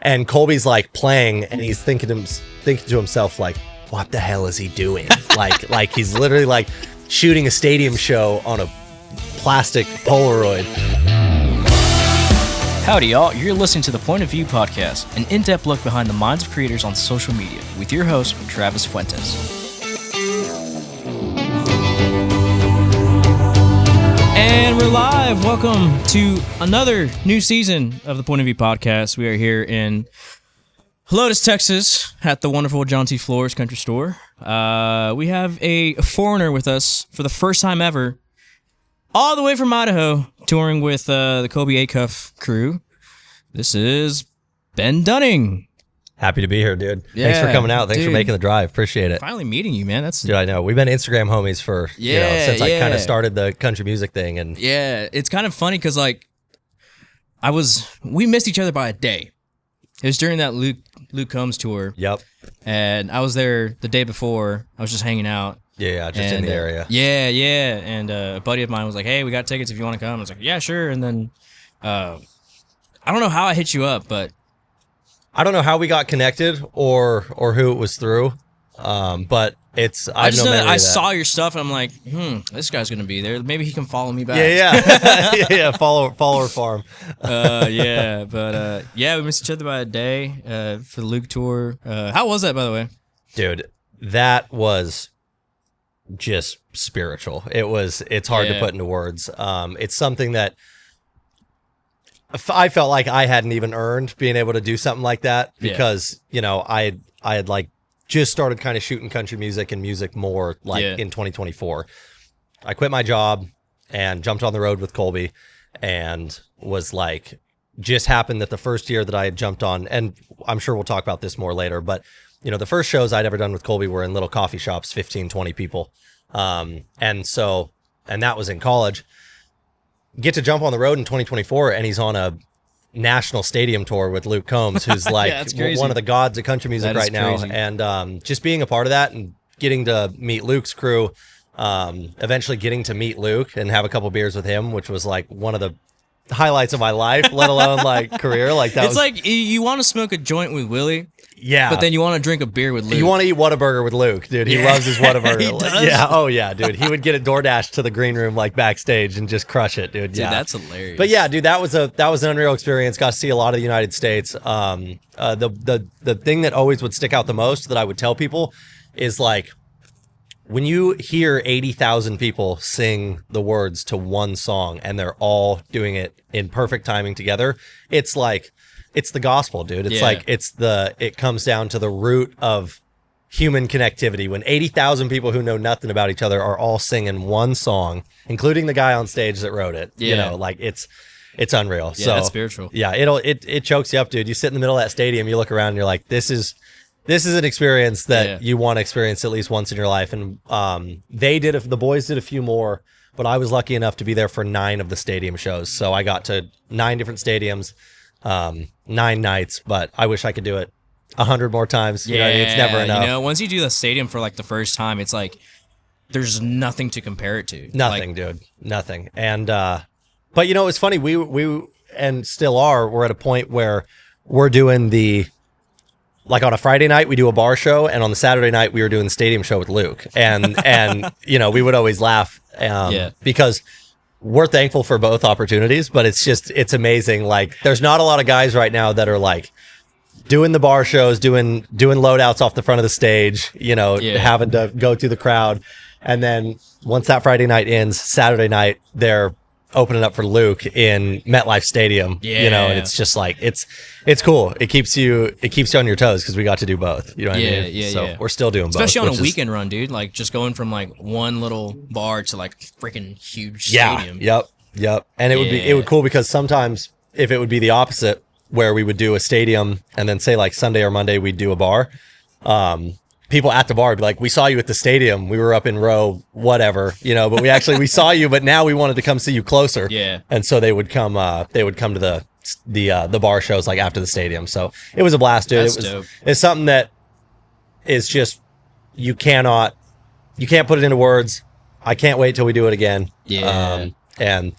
And Colby's like playing, and he's thinking to himself like, what the hell is he doing? like he's literally like shooting a stadium show on a plastic Polaroid. Howdy, y'all. You're listening to the Point of View Podcast, an in-depth look behind the minds of creators on social media, with your host, Travis Fuentes. And we're live. Welcome to another new season of the Point of View Podcast. We are here in Helotes, Texas, at the wonderful John T. Flores Country Store. We have a foreigner with us for the first time ever, all the way from Idaho, touring with the Colby Acuff crew. This is Ben Dunning. Happy to be here, dude. Yeah, Thanks for coming out. Thanks for making the drive. Appreciate it. Finally meeting you, man. Dude, I know. We've been Instagram homies for, since I kind of started the country music thing. And yeah, it's kind of funny because, like, we missed each other by a day. It was during that Luke Combs tour. Yep. And I was there the day before. I was just hanging out. Yeah, just in the area. Yeah. And a buddy of mine was like, hey, we got tickets if you want to come. I was like, yeah, sure. And then I don't know how I hit you up, but I don't know how we got connected or who it was through, but it's I just know that I saw your stuff and I'm like, this guy's gonna be there. Maybe he can follow me back. Yeah. Follower farm. But we missed each other by a day for the Luke tour. How was that, by the way? Dude, that was just spiritual. It's hard to put into words. It's something that I felt like I hadn't even earned being able to do something like that because, I had like just started kind of shooting country music and music more in 2024. I quit my job and jumped on the road with Colby and was like, just happened that the first year that I had jumped on, and I'm sure we'll talk about this more later, but the first shows I'd ever done with Colby were in little coffee shops, 15, 20 people. And that was in college. Get to jump on the road in 2024 and he's on a national stadium tour with Luke Combs, who's like one of the gods of country music right now. And just being a part of that and getting to meet Luke's crew, eventually getting to meet Luke and have a couple beers with him, which was like one of the highlights of my life, let alone like career. Like that. It's like you want to smoke a joint with Willie. Yeah. But then you want to drink a beer with Luke. You want to eat Whataburger with Luke, dude. He loves his Whataburger. He does? Yeah. Oh, yeah, dude. He would get a DoorDash to the green room like backstage and just crush it, dude. Dude, that's hilarious. But yeah, dude, that was an unreal experience. Got to see a lot of the United States. The thing that always would stick out the most that I would tell people is like when you hear 80,000 people sing the words to one song and they're all doing it in perfect timing together, it's like it's the gospel, dude. It's like it comes down to the root of human connectivity. When 80,000 people who know nothing about each other are all singing one song, including the guy on stage that wrote it. It's unreal. Yeah, so that's spiritual. Yeah, it chokes you up, dude. You sit in the middle of that stadium, you look around, and you're like, this is an experience that you want to experience at least once in your life. And the boys did a few more, but I was lucky enough to be there for 9 of the stadium shows. So I got to 9 different stadiums. 9 nights, but I wish I could do it 100 more times. It's never enough. Once you do the stadium for like the first time, it's like there's nothing to compare it to. Nothing, dude. Nothing. And but it's funny. We and still are. We're at a point where we're doing like on a Friday night we do a bar show, and on the Saturday night we were doing the stadium show with Luke. And we would always laugh because we're thankful for both opportunities, but it's amazing. Like there's not a lot of guys right now that are like doing the bar shows, doing loadouts off the front of the stage, having to go through the crowd. And then once that Friday night ends, Saturday night, they're opening up for Luke in MetLife Stadium, and it's just like, it's cool. It keeps you on your toes because we got to do both. You know what I mean? So we're still doing both. Especially on a weekend run, dude. Like just going from like one little bar to like freaking huge stadium. Yep. And it would cool because sometimes if it would be the opposite where we would do a stadium and then say like Sunday or Monday we'd do a bar, people at the bar would be like, we saw you at the stadium. We were up in row, whatever, but we saw you, but now we wanted to come see you closer. Yeah. And so they would come to the bar shows like after the stadium. So it was a blast, dude. That's dope. It's something that is just, you can't put it into words. I can't wait till we do it again. Yeah. And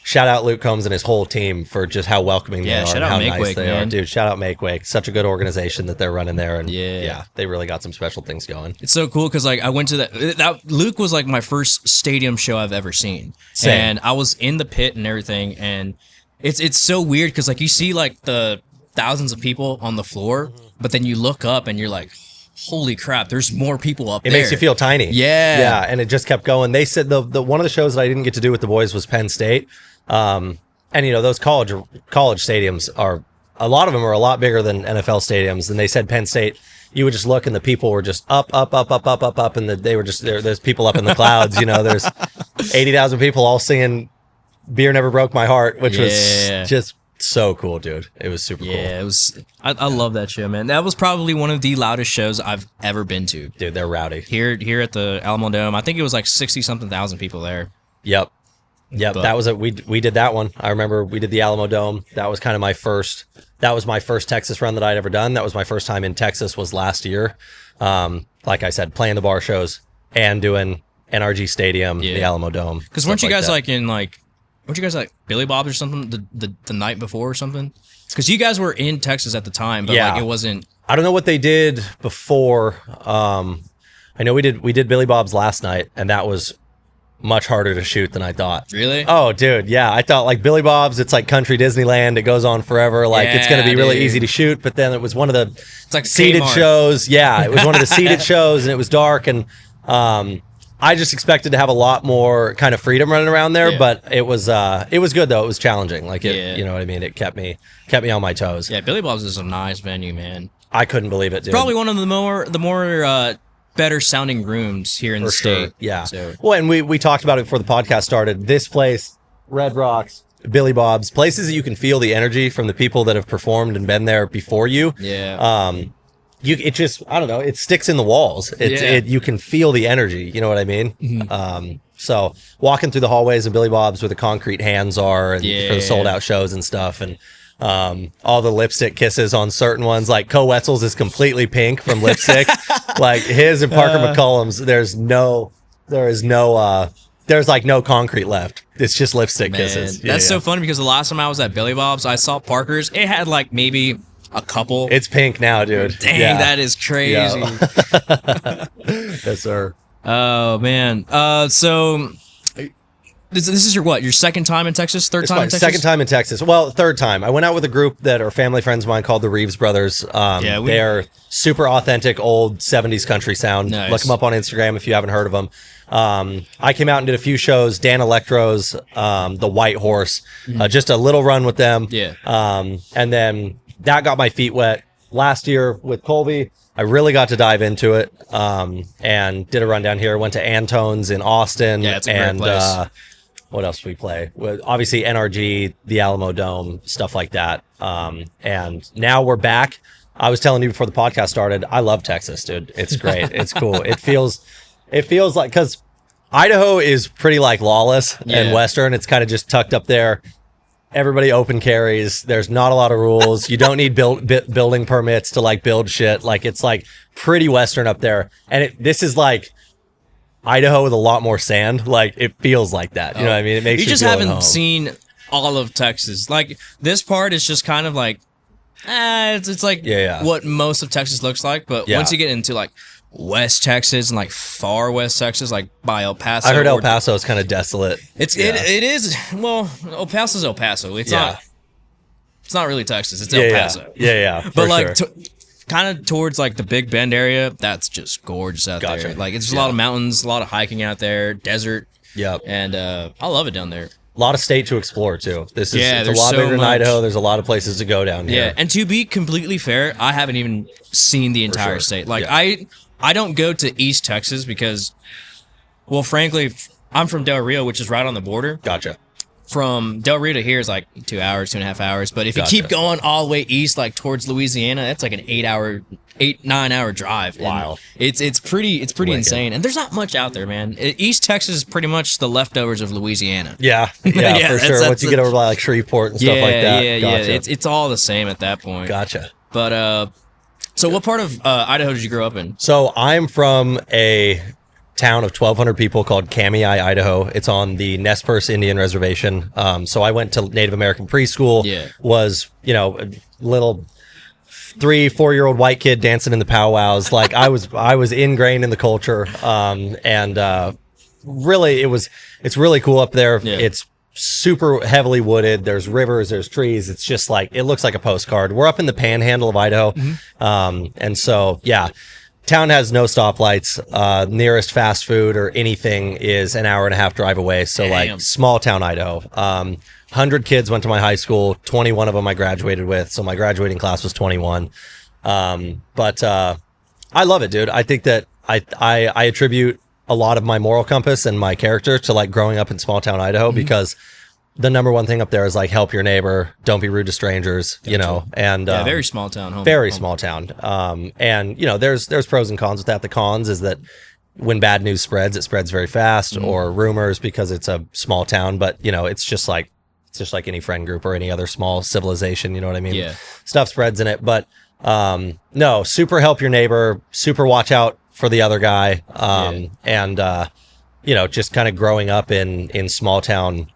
shout out Luke Combs and his whole team for just how welcoming they are and how nice they are. Dude, shout out Make Wake. Such a good organization that they're running there. And yeah, they really got some special things going. It's so cool because like I went to that Luke was like my first stadium show I've ever seen. Same. And I was in the pit and everything. And it's so weird because like you see like the thousands of people on the floor, but then you look up and you're like, holy crap, there's more people up there. It makes you feel tiny. Yeah, and it just kept going. They said the one of the shows that I didn't get to do with the boys was Penn State, and those college stadiums are, a lot of them are a lot bigger than NFL stadiums. And they said Penn State, you would just look and the people were just up, and they were just there's people up in the clouds. There's 80,000 people all singing "Beer Never Broke My Heart," which was just so cool, dude. It was super cool. Yeah, it was. I love that show, man. That was probably one of the loudest shows I've ever been to. Dude, they're rowdy. Here at the Alamo Dome, I think it was like 60-something thousand people there. Yep. But that was we did that one. I remember we did the Alamo Dome. That was kind of my first Texas run that I'd ever done. That was my first time in Texas, was last year. Like I said, playing the bar shows and doing NRG Stadium, the Alamo Dome. Because weren't you guys weren't you guys like Billy Bob's or something the night before or something? Because you guys were in Texas at the time, but like it wasn't. I don't know what they did before. I know we did Billy Bob's last night, and that was much harder to shoot than I thought. Really? Oh, dude, yeah. I thought like Billy Bob's, it's like country Disneyland. It goes on forever. Like it's going to be really easy to shoot. But then it was one of the seated shows. Yeah, it was one of the seated shows, and it was dark, and I just expected to have a lot more kind of freedom running around there, but it was good though. It was challenging. Like you know what I mean? It kept me on my toes. Yeah, Billy Bob's is a nice venue, man. I couldn't believe it, dude. It's probably one of the more better sounding rooms here in the state. Yeah. So. Well, and we talked about it before the podcast started. This place, Red Rocks, Billy Bob's, places that you can feel the energy from the people that have performed and been there before you. Yeah. It just, I don't know, it sticks in the walls. You can feel the energy, you know what I mean? Mm-hmm. So walking through the hallways of Billy Bob's where the concrete hands are and for the sold out shows and stuff, and all the lipstick kisses on certain ones, like Co Wetzel's is completely pink from lipstick. Like his and Parker McCullum's, there's like no concrete left. It's just lipstick kisses. That's so funny because the last time I was at Billy Bob's, I saw Parker's. It had like maybe a couple. It's pink now, dude. Dang, that is crazy. Yes, sir. Oh man. So this is your second time in Texas? Third time in Texas? Second time in Texas. Well, third time. I went out with a group that are family friends of mine called the Reeves Brothers. They're super authentic old 70s country sound. Nice. Look them up on Instagram if you haven't heard of them. I came out and did a few shows. Dan Electro's The White Horse. Just a little run with them. Yeah. And then that got my feet wet. Last year with Colby, I really got to dive into it, and did a run down here. Went to Antone's in Austin. Yeah, it's a great place. What else did we play? Well, obviously NRG, the Alamo Dome, stuff like that. And now we're back. I was telling you before the podcast started, I love Texas, dude. It's great. It's cool. It feels like, because Idaho is pretty like lawless and Western. It's kind of just tucked up there. Everybody open carries. There's not a lot of rules. You don't need building permits to like build shit. Like it's like pretty Western up there. And this is like Idaho with a lot more sand. Like it feels like that. You know what I mean? It makes you just feel haven't seen all of Texas. Like this part is just kind of like, it's like what most of Texas looks like. But once you get into like West Texas and like far West Texas, like by El Paso. I heard El Paso is kind of desolate. It is. Well, El Paso's El Paso. It's not really Texas. It's El Paso. Yeah. But like kind of towards like the Big Bend area, that's just gorgeous out there. Like it's just a lot of mountains, a lot of hiking out there, desert. Yep. And I love it down there. A lot of state to explore too. It's a lot bigger than Idaho. There's a lot of places to go down here. Yeah, and to be completely fair, I haven't even seen the entire state. Like I don't go to East Texas because, well, frankly, I'm from Del Rio, which is right on the border. Gotcha. From Del Rio to here is like 2 hours, 2.5 hours. But if you keep going all the way east, like towards Louisiana, that's like an 9 hour drive. Wow. It's pretty insane. And there's not much out there, man. East Texas is pretty much the leftovers of Louisiana. Yeah, for sure. Once you get over by like Shreveport and stuff like that. Yeah. It's all the same at that point. Gotcha. But so what part of Idaho did you grow up in? So I'm from a town of 1,200 people called Kamei, Idaho. It's on the Nez Perce Indian Reservation. So I went to Native American preschool. Was, a little 3-4-year-old white kid dancing in the powwows. Like I was ingrained in the culture. Really, it's really cool up there. It's super heavily wooded. There's rivers, there's trees. It's just like, it looks like a postcard. We're up in the panhandle of Idaho. And so, town has no stoplights. Nearest fast food or anything is an hour and a half drive away. So like small town Idaho. 100 kids went to my high school. 21 of them I graduated with. So my graduating class was 21. But I love it, dude. I think that I attribute a lot of my moral compass and my character to like growing up in small town Idaho, because the number one thing up there is like help your neighbor, don't be rude to strangers, and very small town, small town. And there's pros and cons with that. The cons is that when bad news spreads, it spreads very fast, or rumors, because it's a small town. But it's just like any friend group or any other small civilization. You know what I mean? Yeah. Stuff spreads in it, but no, super help your neighbor, super watch out for the other guy. And just kind of growing up in small town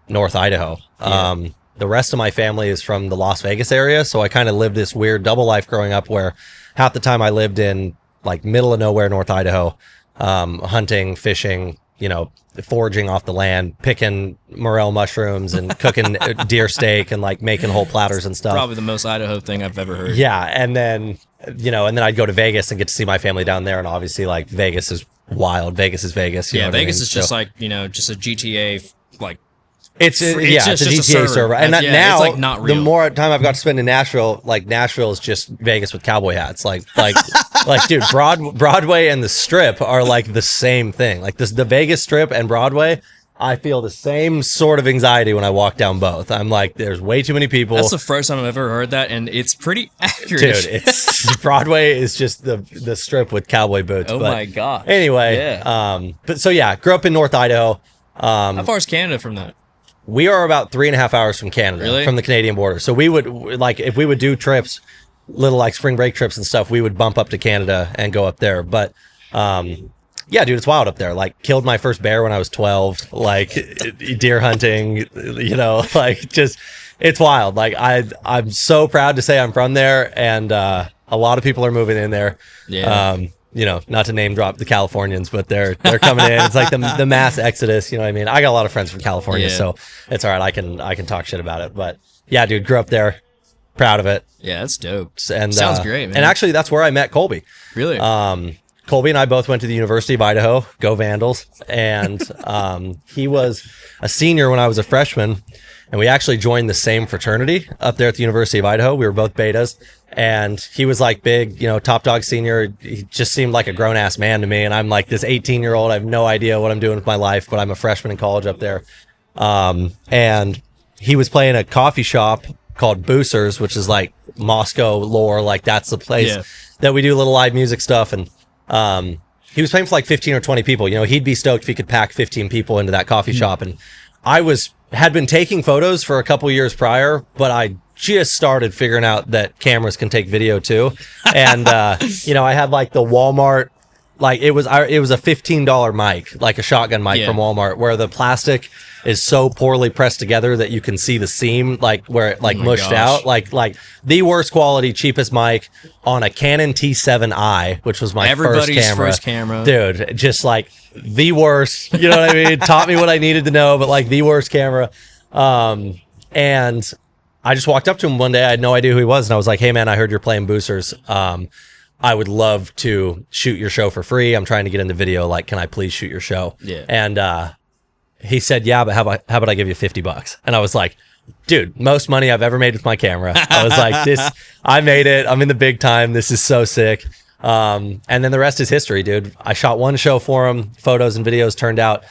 North Idaho. The rest of my family is from the Las Vegas area, so I kind of lived this weird double life growing up, where half the time I lived in like middle of nowhere North Idaho, hunting, fishing, foraging off the land, picking morel mushrooms and cooking deer steak and like making whole platters and stuff. Probably the most Idaho thing I've ever heard. Yeah, and then I'd go to Vegas and get to see my family down there, and obviously like Vegas is wild. Vegas is Vegas. Vegas is just like just a GTA like. It's a GTA server. And now, it's like not real. The more time I've got to spend in Nashville, like Nashville is just Vegas with cowboy hats. Like, dude, Broadway and the Strip are like the same thing. Like the Vegas Strip and Broadway, I feel the same sort of anxiety when I walk down both. I'm like, there's way too many people. That's the first time I've ever heard that, and it's pretty accurate. Dude, it's Broadway is just the Strip with cowboy boots. Oh my god. Anyway, grew up in North Idaho. How far is Canada from that? We are about 3.5 hours from Canada, from the Canadian border. So we would, like, if we would do trips, little like spring break trips and stuff, we would bump up to Canada and go up there. But, dude, it's wild up there. Like, killed my first bear when I was 12, like deer hunting, just, it's wild. Like, I'm so proud to say I'm from there, and a lot of people are moving in there. Yeah. Not to name drop the Californians, but they're coming in. It's like the mass exodus. You know what I mean? I got a lot of friends from California, so it's all right. I can talk shit about it. But yeah, dude, grew up there, proud of it. Yeah, that's dope. And sounds great, man. And actually, that's where I met Colby. Really? Colby and I both went to the University of Idaho. Go Vandals! And he was a senior when I was a freshman, and we actually joined the same fraternity up there at the University of Idaho. We were both betas. And he was like big, top dog senior. He just seemed like a grown ass man to me. And I'm like this 18-year-old. I have no idea what I'm doing with my life, but I'm a freshman in college up there. And he was playing a coffee shop called Boosters, which is like Moscow lore. Like that's the place that we do little live music stuff. And he was playing for like 15 or 20 people. He'd be stoked if he could pack 15 people into that coffee shop. And I had been taking photos for a couple years prior, but I just started figuring out that cameras can take video too. And, I had like the Walmart, like it was a $15 mic, like a shotgun mic from Walmart, where the plastic is so poorly pressed together that you can see the seam, like where it like mushed out, like the worst quality, cheapest mic on a Canon T7i, which was my first camera. Dude, just like the worst, you know what I mean? Taught me what I needed to know, but like the worst camera. And I just walked up to him one day. I had no idea who he was. And I was like, hey, man, I heard you're playing Boosters. I would love to shoot your show for free. I'm trying to get into video. Like, can I please shoot your show? Yeah. And he said, yeah, but how about I give you $50? And I was like, dude, most money I've ever made with my camera. I was like, I made it. I'm in the big time. This is so sick. And then the rest is history, dude. I shot one show for him. Photos and videos turned out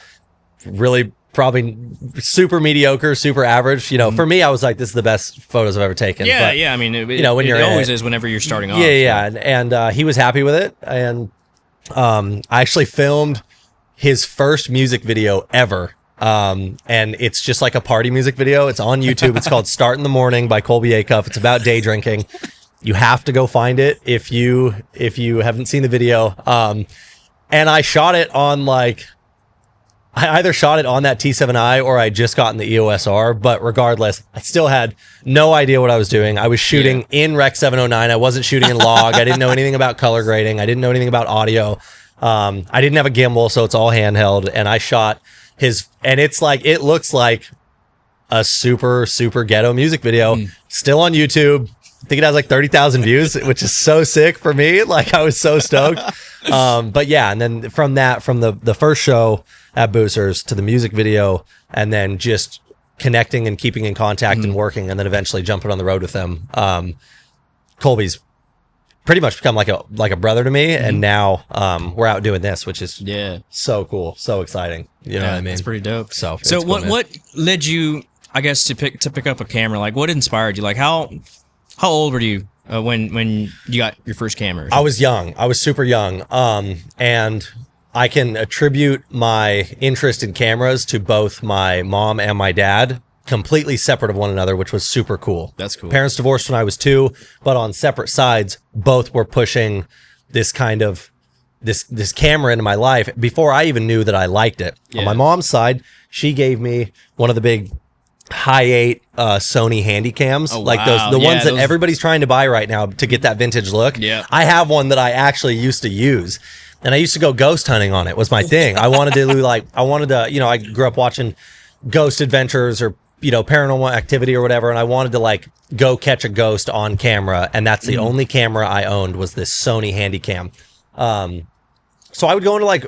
really probably super mediocre, super average. For me, I was like, this is the best photos I've ever taken. Yeah, but, I mean, when it always is whenever you're starting off. Yeah. And he was happy with it. And I actually filmed his first music video ever. And it's just like a party music video. It's on YouTube. It's called Start in the Morning by Colby Acuff. It's about day drinking. You have to go find it if you haven't seen the video. And I shot it on like, I either shot it on that T7i or I just got in the EOS R, but regardless, I still had no idea what I was doing. I was shooting in Rec 709. I wasn't shooting in log. I didn't know anything about color grading. I didn't know anything about audio. I didn't have a gimbal, so it's all handheld. And I shot and it's like, it looks like a super, super ghetto music video, still on YouTube. I think it has like 30,000 views, which is so sick for me. Like, I was so stoked. But yeah, and then from the first show at Boosters to the music video, and then just connecting and keeping in contact and working, and then eventually jumping on the road with them. Colby's pretty much become like a brother to me, and now we're out doing this, which is so cool, so exciting. You know what I mean? It's pretty dope. So cool, what led you, I guess, to pick up a camera? Like, what inspired you? Like, how old were you when you got your first camera? I was young. I was super young. And I can attribute my interest in cameras to both my mom and my dad, completely separate of one another, which was super cool. That's cool. Parents divorced when I was 2, but on separate sides, both were pushing this kind of this camera into my life before I even knew that I liked it. Yeah. On my mom's side, she gave me one of the big Hi8 Sony handy cams, like the ones that everybody's trying to buy right now to get that vintage look. Yeah. I have one that I actually used to use. And I used to go ghost hunting on it, was my thing. I wanted to, you know, I grew up watching Ghost Adventures or, you know, Paranormal Activity or whatever. And I wanted to like go catch a ghost on camera. And that's the only camera I owned, was this Sony Handycam. So I would go into like,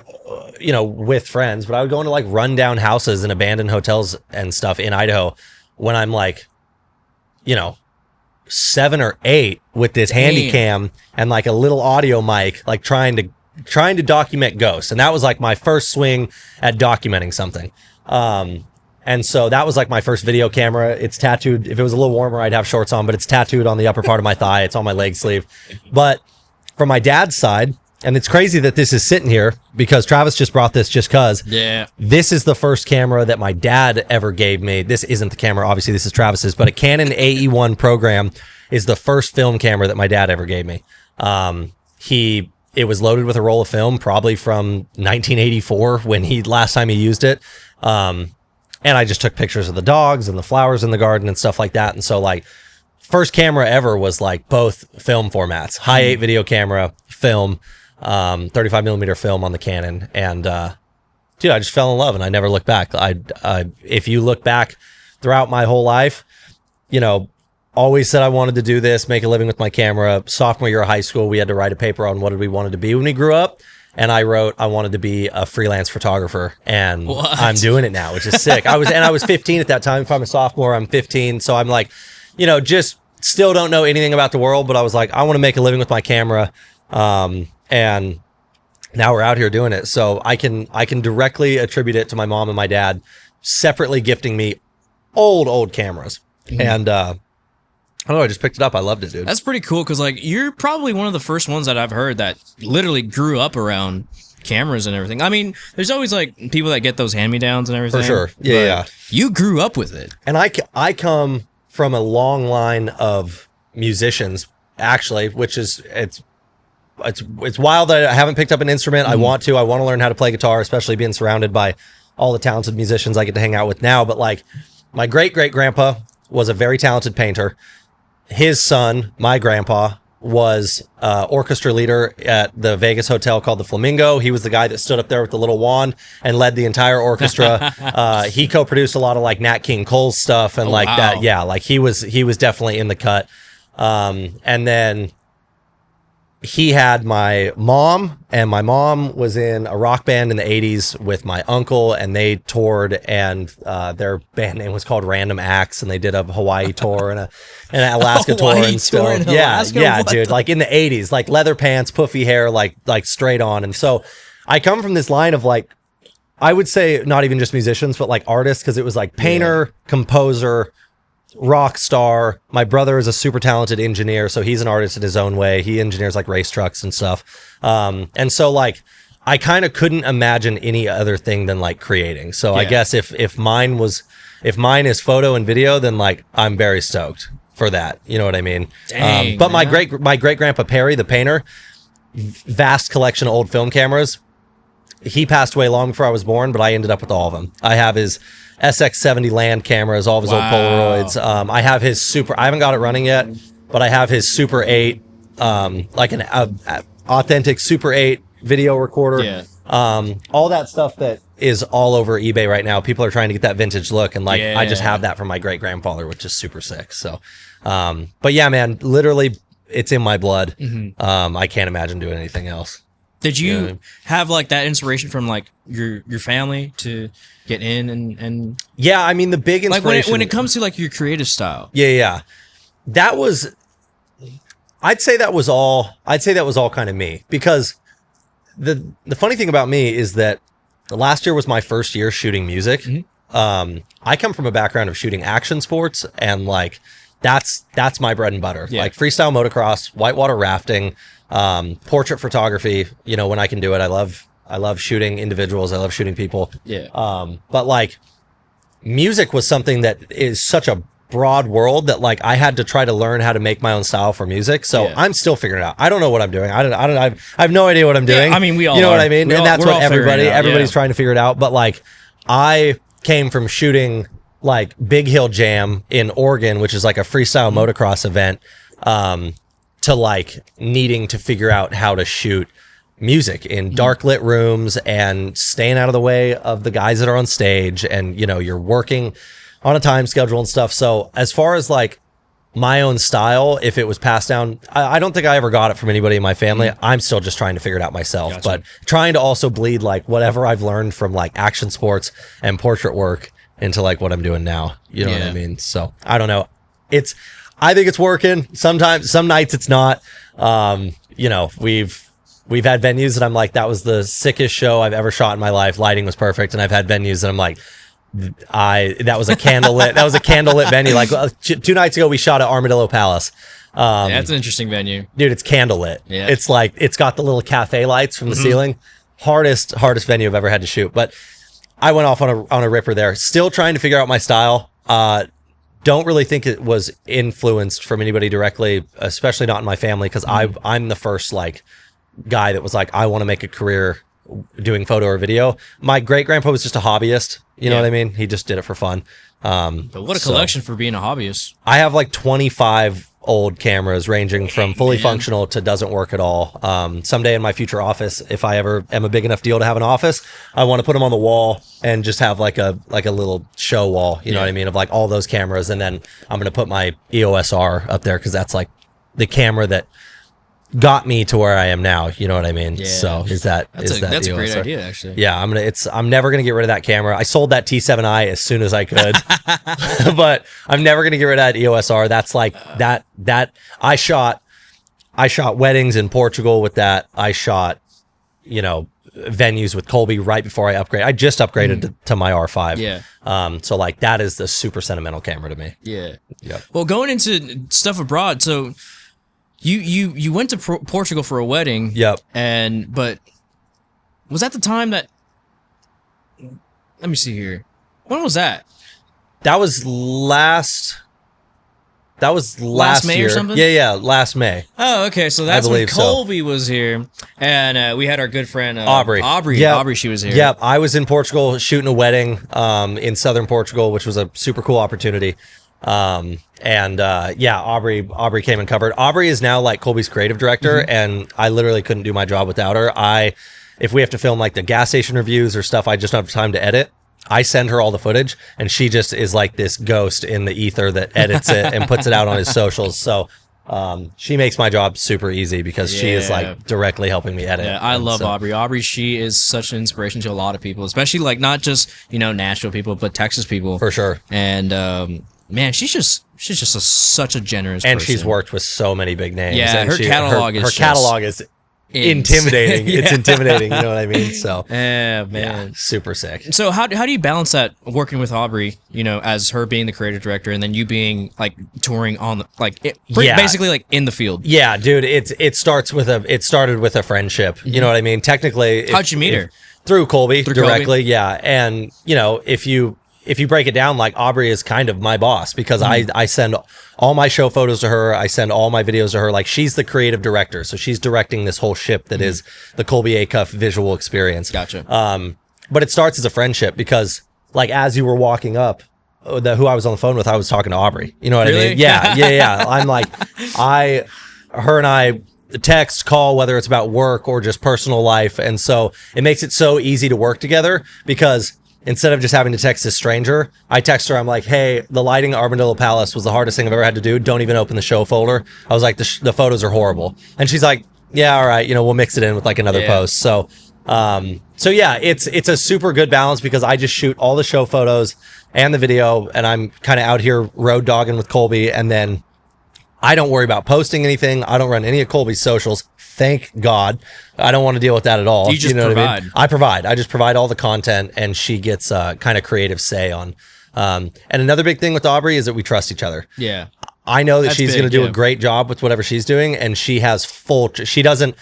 you know, with friends, but I would go into like rundown houses and abandoned hotels and stuff in Idaho when I'm like, you know, 7 or 8 with this Handycam and like a little audio mic, like trying to document ghosts. And that was like my first swing at documenting something. And so that was like my first video camera. It's tattooed. If it was a little warmer, I'd have shorts on, but it's tattooed on the upper part of my thigh. It's on my leg sleeve. But from my dad's side, and it's crazy that this is sitting here because Travis just brought this just cause. Yeah. This is the first camera that my dad ever gave me. This isn't the camera. Obviously, this is Travis's, but a Canon AE1 program is the first film camera that my dad ever gave me. It was loaded with a roll of film, probably from 1984 when last time he used it. And I just took pictures of the dogs and the flowers in the garden and stuff like that. And so like first camera ever was like both film formats, Hi8 video camera, film, 35 millimeter film on the Canon. And, dude, I just fell in love and I never looked back. If you look back throughout my whole life, you know, always said I wanted to do this, make a living with my camera. Sophomore year of high school, we had to write a paper on what did we wanted to be when we grew up. And I wrote, I wanted to be a freelance photographer, and I'm doing it now, which is sick. I was 15 at that time. If I'm a sophomore, I'm 15. So I'm like, you know, just still don't know anything about the world, but I was like, I want to make a living with my camera. And now we're out here doing it. So I can directly attribute it to my mom and my dad separately gifting me old cameras. And, I don't know, I just picked it up. I loved it, dude. That's pretty cool because, like, you're probably one of the first ones that I've heard that literally grew up around cameras and everything. I mean, there's always, like, people that get those hand-me-downs and everything. For sure. Yeah. You grew up with it. And I come from a long line of musicians, actually, which is, it's wild that I haven't picked up an instrument. I want to learn how to play guitar, especially being surrounded by all the talented musicians I get to hang out with now. But, like, my great-great-grandpa was a very talented painter. His son, my grandpa, was orchestra leader at the Vegas hotel called the Flamingo. He was the guy that stood up there with the little wand and led the entire orchestra. He co-produced a lot of like Nat King Cole's stuff and that. Yeah, like he was definitely in the cut. And then he had my mom, and my mom was in a rock band in the 80s with my uncle, and they toured, and their band name was called Random Acts, and they did a Hawaii tour and an Alaska tour and stuff. Yeah, dude, like in the 80s, like leather pants, puffy hair, like straight on. And so I come from this line of like, I would say not even just musicians, but like artists, because it was like painter, composer, rock star. My brother is a super talented engineer, so he's an artist in his own way. He engineers like race trucks and stuff. And so like I kind of couldn't imagine any other thing than like creating. So I guess if mine is photo and video, then like I'm very stoked for that. You know what I mean? Dang, but my great grandpa Perry, the painter, vast collection of old film cameras. he passed away long before I was born, but I ended up with all of them. I have his SX70 land cameras, all of his old Polaroids. I have his I haven't got it running yet, but I have his Super 8, like an authentic Super 8 video recorder. Yeah. All that stuff that is all over eBay right now. People are trying to get that vintage look, and like I just have that from my great grandfather, which is super sick. So, but yeah, man, literally, it's in my blood. I can't imagine doing anything else. Did you have like that inspiration from like your family to get in and yeah, I mean the big inspiration like when it comes to like your creative style. Yeah. That was I'd say that was all kind of me, because the funny thing about me is that the last year was my first year shooting music. I come from a background of shooting action sports, and like that's my bread and butter. Like freestyle motocross, whitewater rafting, portrait photography, you know, when I can do it. I love shooting individuals. I love shooting people. But like music was something that is such a broad world that like I had to try to learn how to make my own style for music. So I'm still figuring it out. I don't know what I'm doing. I have no idea what I'm doing. I mean, we all you know are. what I mean? And that's what everybody's trying to figure it out. But like I came from shooting like Big Hill Jam in Oregon, which is like a freestyle motocross event, to like needing to figure out how to shoot music in dark lit rooms and staying out of the way of the guys that are on stage. And, you know, you're working on a time schedule and stuff. So as far as like my own style, if it was passed down, I don't think I ever got it from anybody in my family. I'm still just trying to figure it out myself, but trying to also bleed like whatever I've learned from like action sports and portrait work into like what I'm doing now. You know what I mean? So I don't know. I think it's working. Sometimes, some nights it's not. You know, we've had venues that I'm like, that was the sickest show I've ever shot in my life. Lighting was perfect. And I've had venues that I'm like, that was a candlelit venue. Like 2 nights ago, we shot at Armadillo Palace. That's an interesting venue, dude. It's candlelit. Yeah. It's like, it's got the little cafe lights from the ceiling. Hardest venue I've ever had to shoot. But I went off on a ripper there. Still trying to figure out my style. Don't really think it was influenced from anybody directly, especially not in my family, because I'm the first like guy that was like, I want to make a career doing photo or video. My great grandpa was just a hobbyist. You know what I mean? He just did it for fun. But what a collection for being a hobbyist. I have like 25 old cameras ranging from fully functional to doesn't work at all. Someday in my future office, if I ever am a big enough deal to have an office, I want to put them on the wall and just have like a little show wall, you know what I mean, of like all those cameras. And then I'm going to put my EOS R up there, because that's like the camera that got me to where I am now. You know what I mean? Yeah. So that's a great idea, actually. Yeah, I'm never gonna get rid of that camera. I sold that T7i as soon as I could, but I'm never gonna get rid of that EOS R. That's like that I shot weddings in Portugal with that. I shot, you know, venues with Colby right before I upgraded. I just upgraded to my R5. Yeah. So like that is the super sentimental camera to me. Yeah. Yeah. Well, going into stuff abroad, so You went to Portugal for a wedding. Yep. But was that the time that? Let me see here. When was that? That was last May year. Or something? Yeah, last May. Oh, okay. So that's when Colby was here, and we had our good friend Aubrey. Yep. Aubrey, she was here. Yep. I was in Portugal shooting a wedding in southern Portugal, which was a super cool opportunity. Aubrey came and covered. Aubrey is now like Colby's creative director, and I literally couldn't do my job without her. If we have to film like the gas station reviews or stuff I just don't have time to edit, I send her all the footage, and she just is like this ghost in the ether that edits it and puts it out on his socials. So she makes my job super easy, because she is like directly helping me edit. Yeah, I love Aubrey. Aubrey, she is such an inspiration to a lot of people, especially like not just, you know, Nashville people, but Texas people. For sure. And man, she's just such a generous and person. She's worked with so many big names. Yeah, and her catalog is intimidating. It's intimidating, you know what I mean? So man, super sick. So how do you balance that, working with Aubrey, you know, as her being the creative director, and then you being like touring on basically like in the field? Yeah, dude, it started with a friendship. You know what I mean? Technically, how'd you meet her? Through Colby directly. Colby? Yeah. And you know, if you if you break it down, like Aubrey is kind of my boss because I send all my show photos to her. I send all my videos to her. Like she's the creative director. So she's directing this whole ship that is the Colby Acuff visual experience. Gotcha. But it starts as a friendship because like, as you were walking up, who I was on the phone with, I was talking to Aubrey. You know what I mean? Yeah. I'm like, her and I text, call, whether it's about work or just personal life. And so it makes it so easy to work together because instead of just having to text a stranger, I text her. I'm like, hey, the lighting at Armadillo Palace was the hardest thing I've ever had to do. Don't even open the show folder. I was like, the photos are horrible. And she's like, yeah, all right. You know, we'll mix it in with like another post. So yeah, it's a super good balance because I just shoot all the show photos and the video and I'm kind of out here road dogging with Colby. And then I don't worry about posting anything. I don't run any of Colby's socials. Thank God. I don't want to deal with that at all. You just provide. What I mean? I provide. I just provide all the content and she gets kind of creative say on. And another big thing with Aubrey is that we trust each other. Yeah. I know that she's going to do a great job with whatever she's doing, and she has she doesn't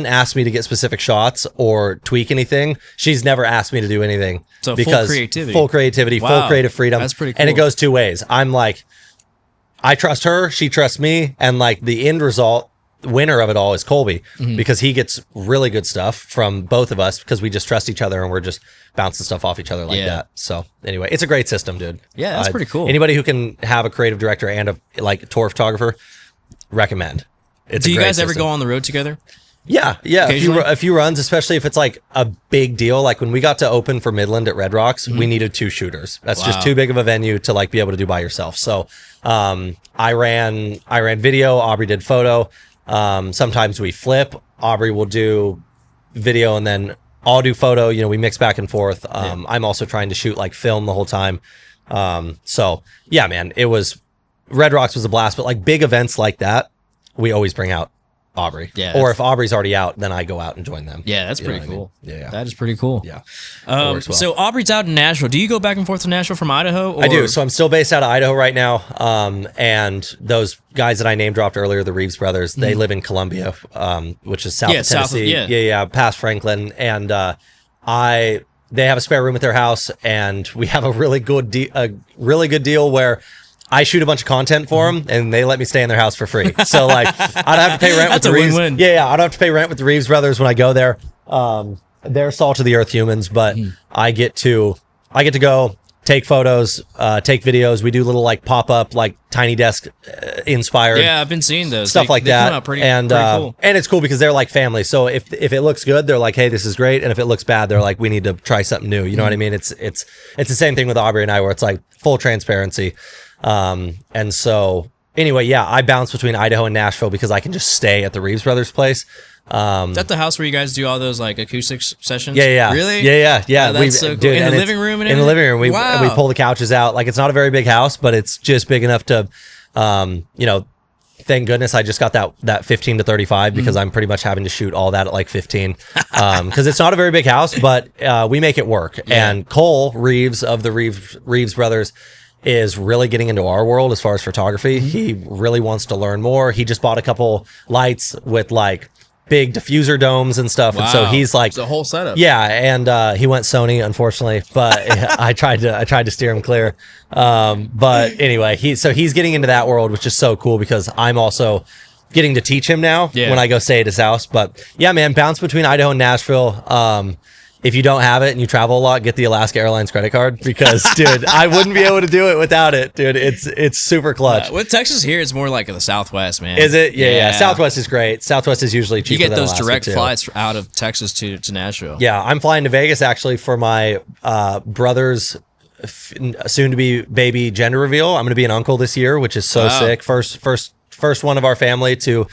ask me to get specific shots or tweak anything. She's never asked me to do anything. So because full creativity, full creative freedom. That's pretty cool. And it goes two ways. I'm like, I trust her, she trusts me, and like the end result, winner of it all is Colby because he gets really good stuff from both of us because we just trust each other and we're just bouncing stuff off each other like that. So anyway, it's a great system, dude. Yeah, that's pretty cool. Anybody who can have a creative director and a like tour photographer, recommend. It's Do you guys ever go on the road together? Yeah. A few runs, especially if it's like a big deal. Like when we got to open for Midland at Red Rocks, we needed 2 shooters. That's just too big of a venue to like be able to do by yourself. So I ran video, Aubrey did photo. Sometimes we flip. Aubrey will do video and then I'll do photo. You know, we mix back and forth. I'm also trying to shoot like film the whole time. So yeah, man, Red Rocks was a blast, but like big events like that, we always bring out Aubrey. Yeah. Or if Aubrey's already out, then I go out and join them. Yeah, that's pretty cool. I mean? Yeah. That is pretty cool. Yeah. Well. So Aubrey's out in Nashville. Do you go back and forth to Nashville from Idaho? Or? I do. So I'm still based out of Idaho right now. And those guys that I name dropped earlier, the Reeves brothers, they live in Columbia, which is south of Tennessee. Past Franklin. And they have a spare room at their house, and we have a really good deal where I shoot a bunch of content for them, and they let me stay in their house for free. So like, I don't have to pay rent with the Reeves. Win-win. Yeah, I don't have to pay rent with the Reeves brothers when I go there. They're salt of the earth humans, but I get to go take photos, take videos. We do little like pop up, like tiny desk inspired. Yeah, I've been seeing those stuff like that. Come out pretty cool. And it's cool because they're like family. So if it looks good, they're like, hey, this is great. And if it looks bad, they're like, we need to try something new. You know what I mean? It's the same thing with Aubrey and I, where it's like full transparency. And so anyway, yeah, I bounce between Idaho and Nashville because I can just stay at the Reeves brothers place. Is that the house where you guys do all those like acoustic sessions? Yeah. Really? Yeah. Oh, that's so cool. In the living room and everything? In the living room. We pull the couches out. Like, it's not a very big house, but it's just big enough to, thank goodness I just got that 15 to 35 because I'm pretty much having to shoot all that at like 15. Cause it's not a very big house, but, we make it work. Yeah. And Cole Reeves of the Reeves brothers is really getting into our world as far as photography. He really wants to learn more. He just bought a couple lights with like big diffuser domes and stuff. Wow. And so he's like, it's a whole setup. Yeah. And, he went Sony, unfortunately, but I tried to steer him clear. But anyway, he's getting into that world, which is so cool because I'm also getting to teach him now when I go stay at his house. But yeah, man, bounce between Idaho and Nashville. If you don't have it and you travel a lot, get the Alaska Airlines credit card because, dude, I wouldn't be able to do it without it, dude. It's super clutch. With Texas here, it's more like the Southwest, man. Is it? Yeah. Southwest is great. Southwest is usually cheaper. You get those Alaska direct too. flights out of Texas to Nashville. Yeah, I'm flying to Vegas actually for my brother's soon-to-be baby gender reveal. I'm going to be an uncle this year, which is so sick. First one of our family to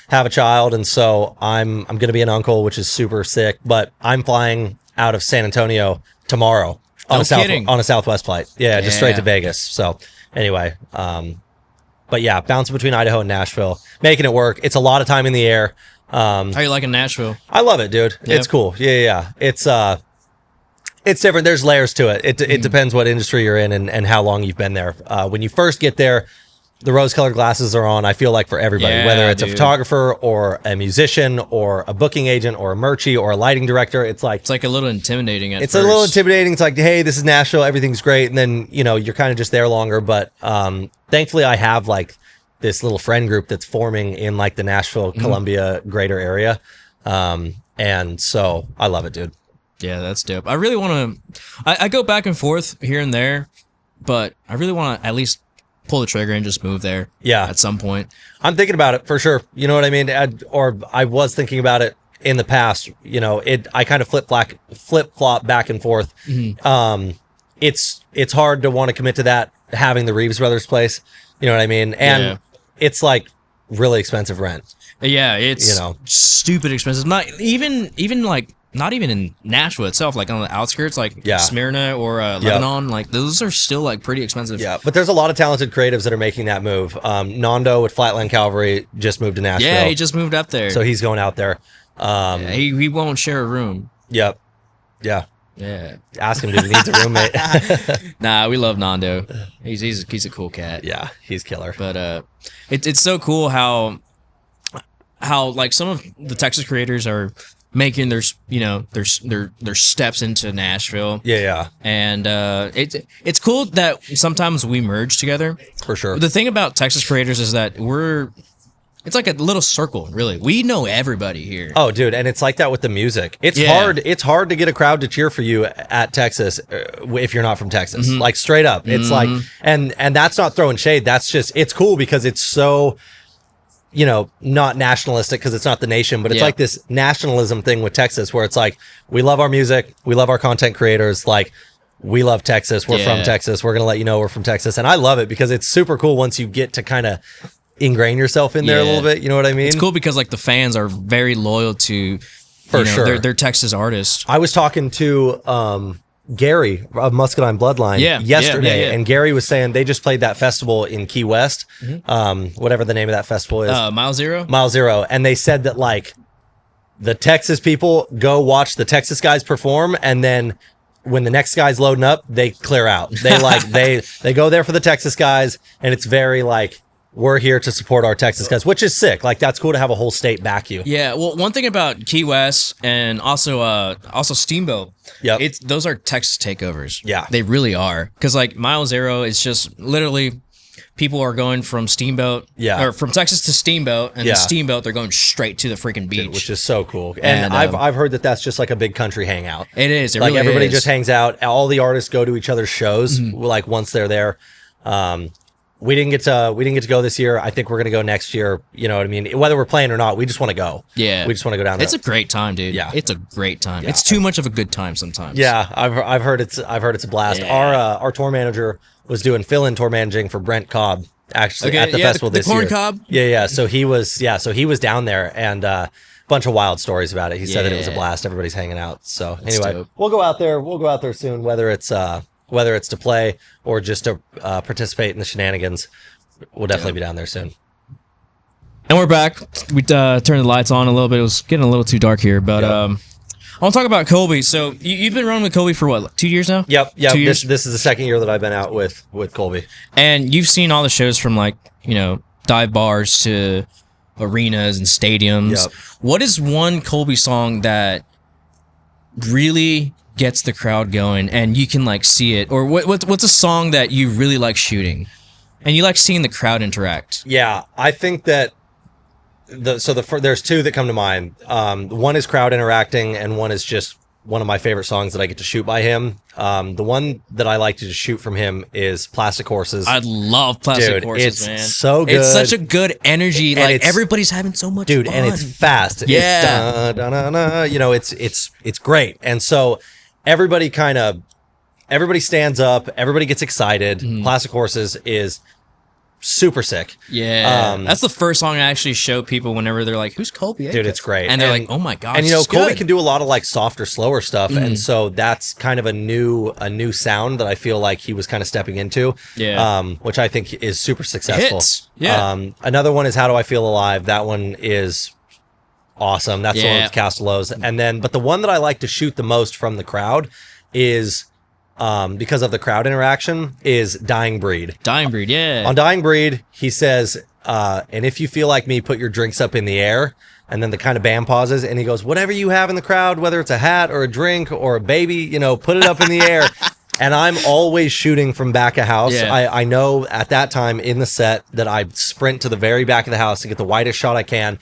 have a child, and so I'm going to be an uncle, which is super sick. But I'm flying out of San Antonio tomorrow on a Southwest flight. Yeah, just straight to Vegas. So anyway, but yeah, bouncing between Idaho and Nashville, making it work. It's a lot of time in the air. How you liking Nashville? I love it, dude. Yep. It's cool. Yeah. It's different. There's layers to it. It depends what industry you're in and how long you've been there. When you first get there, the rose-colored glasses are on, I feel like, for everybody, whether it's a photographer or a musician or a booking agent or a merchie or a lighting director. It's like a little intimidating at first. A little intimidating. It's like, hey, this is Nashville, everything's great, and then you're kind of just there longer. But thankfully, I have like this little friend group that's forming in like the Nashville, Columbia greater area, and so I love it, dude. Yeah, that's dope. I really want to. I go back and forth here and there, but I really want to at least pull the trigger and just move there. Yeah, at some point. I'm thinking about it for sure. You know what I mean? I was thinking about it in the past. I kind of flip flop back and forth. It's hard to want to commit to that having the Reeves Brothers place. You know what I mean? And it's like really expensive rent. Yeah, it's stupid expensive. Not even in Nashville itself, like on the outskirts, like Smyrna or Lebanon, like those are still like pretty expensive. Yeah, but there's a lot of talented creatives that are making that move. Nando with Flatland Cavalry just moved to Nashville. Yeah, he just moved up there. So he's going out there. He won't share a room. Yep. Yeah. Yeah. Ask him if he needs a roommate. Nah, we love Nando. He's a cool cat. Yeah, he's killer. But it's so cool how like some of the Texas creators are making their steps into Nashville. Yeah. And it's cool that sometimes we merge together. For sure. The thing about Texas creators is that it's like a little circle, really. We know everybody here. Oh, dude, and it's like that with the music. It's hard. It's hard to get a crowd to cheer for you at Texas if you're not from Texas. Like straight up. It's like, and that's not throwing shade. That's just, it's cool because it's so, not nationalistic because it's not the nation, but it's like this nationalism thing with Texas where it's like, we love our music, we love our content creators, like we love Texas, we're from Texas, we're going to let you know we're from Texas. And I love it because it's super cool once you get to kind of ingrain yourself in there a little bit, you know what I mean? It's cool because like the fans are very loyal to their Texas artists. I was talking to Gary of Muscadine Bloodline yesterday, and Gary was saying they just played that festival in Key West, whatever the name of that festival is. Mile Zero. And they said that like the Texas people go watch the Texas guys perform, and then when the next guy's loading up, they clear out. They like they go there for the Texas guys, and it's very like, we're here to support our Texas guys, which is sick. Like that's cool to have a whole state back you. Yeah. Well, one thing about Key West and also Steamboat, those are Texas takeovers. Yeah, they really are. Because like Mile Zero is just literally people are going from Steamboat, or from Texas to Steamboat, and the Steamboat they're going straight to the freaking beach, which is so cool. And I've heard that that's just like a big country hangout. It is. It like really everybody is. just hangs out. All the artists go to each other's shows. Like once they're there. We didn't get to go this year. I think we're gonna go next year. You know what I mean? Whether we're playing or not, we just want to go. Yeah, we just want to go down there. It's a great time, dude. Yeah, it's a great time. Yeah. It's too much of a good time sometimes. Yeah, I've heard it's a blast. Yeah. Our tour manager was doing fill-in tour managing for Brent Cobb actually at the festival this year. The Corn Cobb. Yeah. So he was down there and bunch of wild stories about it. He said that it was a blast. Everybody's hanging out. So anyway, we'll go out there soon. Whether it's to play or just to participate in the shenanigans. We'll definitely be down there soon. And we're back. We turned the lights on a little bit. It was getting a little too dark here, but I want to talk about Colby. So you've been running with Colby for what, 2 years now? Yep. 2 years? This is the second year that I've been out with Colby. And you've seen all the shows from like, dive bars to arenas and stadiums. Yep. What is one Colby song that really gets the crowd going and you can like see it? Or what's a song that you really like shooting? And you like seeing the crowd interact. Yeah, I think that there's two that come to mind. One is crowd interacting, and one is just one of my favorite songs that I get to shoot by him. The one that I like to shoot from him is Plastic Horses. I love Plastic Horses, it's man. So good. It's such a good energy. And like everybody's having so much fun. And it's fast. Yeah. It's great. And so everybody stands up, everybody gets excited. Plastic Horses is super sick. Yeah. That's the first song I actually show people whenever they're like, who's Colby Acuff? Dude, it's great. And they're like, oh my gosh. And Colby can do a lot of like softer, slower stuff. And so that's kind of a new sound that I feel like he was kind of stepping into. Yeah. Which I think is super successful. Hits. Yeah. Another one is How Do I Feel Alive? That one is awesome. That's the one with Castellos. And then, but the one that I like to shoot the most from the crowd is because of the crowd interaction is Dying Breed. Dying Breed, yeah. On Dying Breed, he says, and if you feel like me, put your drinks up in the air. And then the kind of band pauses and he goes, whatever you have in the crowd, whether it's a hat or a drink or a baby, put it up in the air. And I'm always shooting from back of house. Yeah. I know at that time in the set that I sprint to the very back of the house to get the widest shot I can.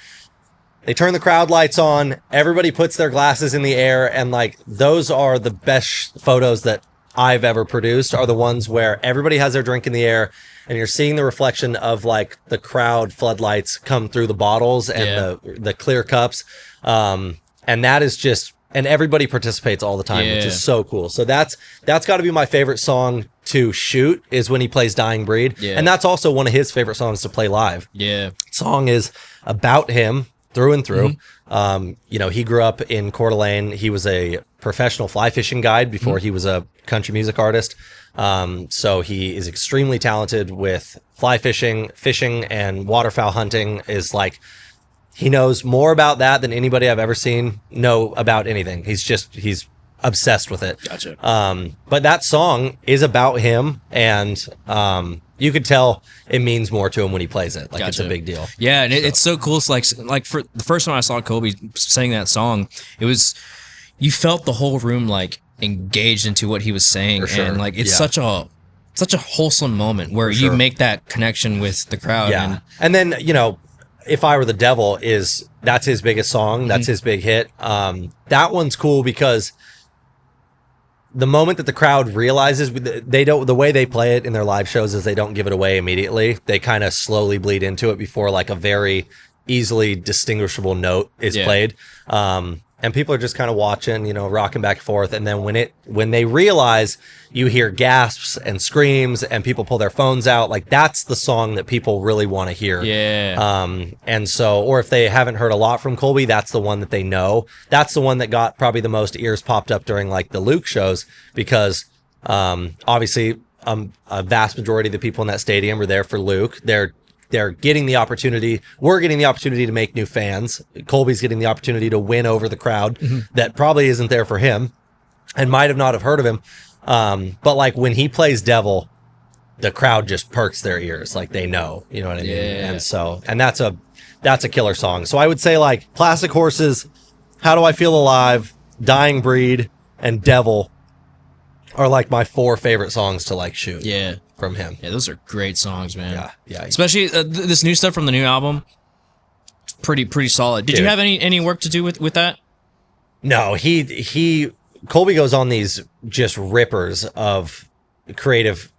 They turn the crowd lights on. Everybody puts their glasses in the air. And like, those are the best photos that I've ever produced, are the ones where everybody has their drink in the air and you're seeing the reflection of like the crowd floodlights come through the bottles and the clear cups. And that is just, and everybody participates all the time, which is so cool. So that's got to be my favorite song to shoot, is when he plays Dying Breed. Yeah. And that's also one of his favorite songs to play live. Yeah. The song is about him through and through. Mm-hmm. He grew up in Coeur d'Alene. He was a professional fly fishing guide before he was a country music artist. So he is extremely talented with fly fishing, and waterfowl hunting. Is like, he knows more about that than anybody I've ever seen know about anything. He's obsessed with it. Gotcha. But that song is about him, and you could tell it means more to him when he plays it. Like, It's a big deal. Yeah, and it's so cool. It's like for the first time I saw Colby sing that song, it was, you felt the whole room like engaged into what he was saying, sure. And like it's such a wholesome moment where you make that connection with the crowd. Yeah, and then If I Were the Devil that's his biggest song. That's his big hit. That one's cool because the moment that the crowd realizes, the way they play it in their live shows is they don't give it away immediately. They kind of slowly bleed into it before like a very easily distinguishable note is played. And people are just kind of watching, rocking back and forth. And then when they realize, you hear gasps and screams and people pull their phones out. Like, that's the song that people really want to hear. Yeah. And so, or if they haven't heard a lot from Colby, that's the one that they know. That's the one that got probably the most ears popped up during like the Luke shows, because obviously a vast majority of the people in that stadium were there for Luke. They're getting the opportunity. We're getting the opportunity to make new fans. Colby's getting the opportunity to win over the crowd that probably isn't there for him and might have not have heard of him. But like when he plays Devil, the crowd just perks their ears. Like, they know, you know what I mean? Yeah. And that's a killer song. So I would say like Plastic Horses, How Do I Feel Alive, Dying Breed, and Devil are like my 4 favorite songs to like shoot. Yeah. From him. Yeah, those are great songs, man. Yeah. Especially this new stuff from the new album. Pretty solid. Did you have any work to do with that? No, Colby goes on these just rippers of creative